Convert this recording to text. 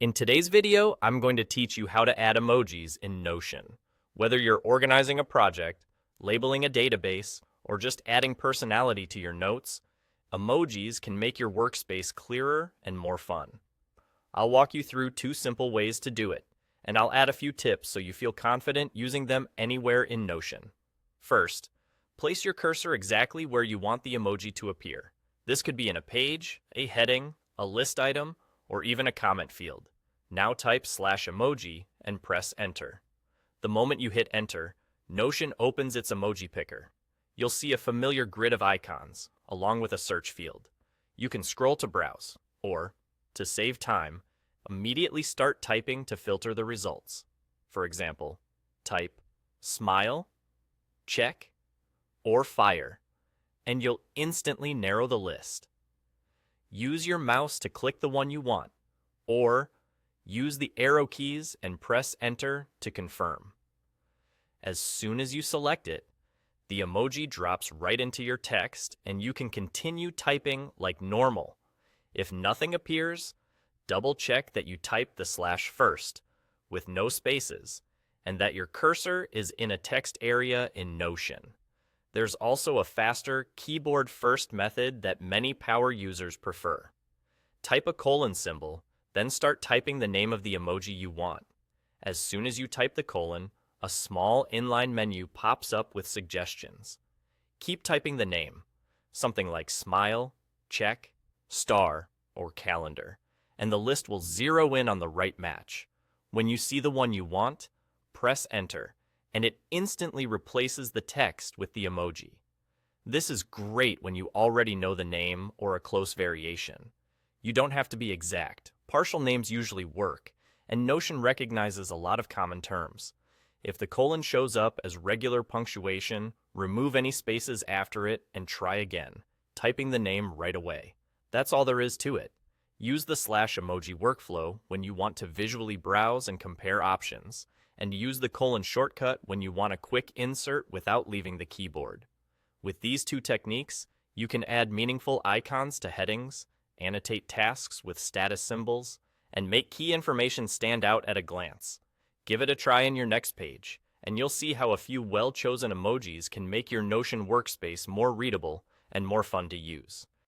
In today's video, I'm going to teach you how to add emojis in Notion. Whether you're organizing a project, labeling a database, or just adding personality to your notes, emojis can make your workspace clearer and more fun. I'll walk you through two simple ways to do it, and I'll add a few tips so you feel confident using them anywhere in Notion. First, place your cursor exactly where you want the emoji to appear. This could be in a page, a heading, a list item, or even a comment field. Now type /emoji and press enter. The moment you hit enter, Notion opens its emoji picker. You'll see a familiar grid of icons, along with a search field. You can scroll to browse, or, to save time, immediately start typing to filter the results. For example, type smile, check, or fire, and you'll instantly narrow the list. Use your mouse to click the one you want, or use the arrow keys and press enter to confirm. As soon as you select it, the emoji drops right into your text and you can continue typing like normal. If nothing appears, double check that you typed the / first, with no spaces, and that your cursor is in a text area in Notion. There's also a faster keyboard first method that many power users prefer. Type a colon symbol, then start typing the name of the emoji you want. As soon as you type the colon, a small inline menu pops up with suggestions. Keep typing the name, something like smile, check, star, or calendar, and the list will zero in on the right match. When you see the one you want, press enter, and it instantly replaces the text with the emoji. This is great when you already know the name or a close variation. You don't have to be exact. Partial names usually work, and Notion recognizes a lot of common terms. If the colon shows up as regular punctuation, remove any spaces after it and try again, typing the name right away. That's all there is to it. Use the /emoji workflow when you want to visually browse and compare options, and use the colon shortcut when you want a quick insert without leaving the keyboard. With these two techniques, you can add meaningful icons to headings, annotate tasks with status symbols, and make key information stand out at a glance. Give it a try in your next page, and you'll see how a few well-chosen emojis can make your Notion workspace more readable and more fun to use.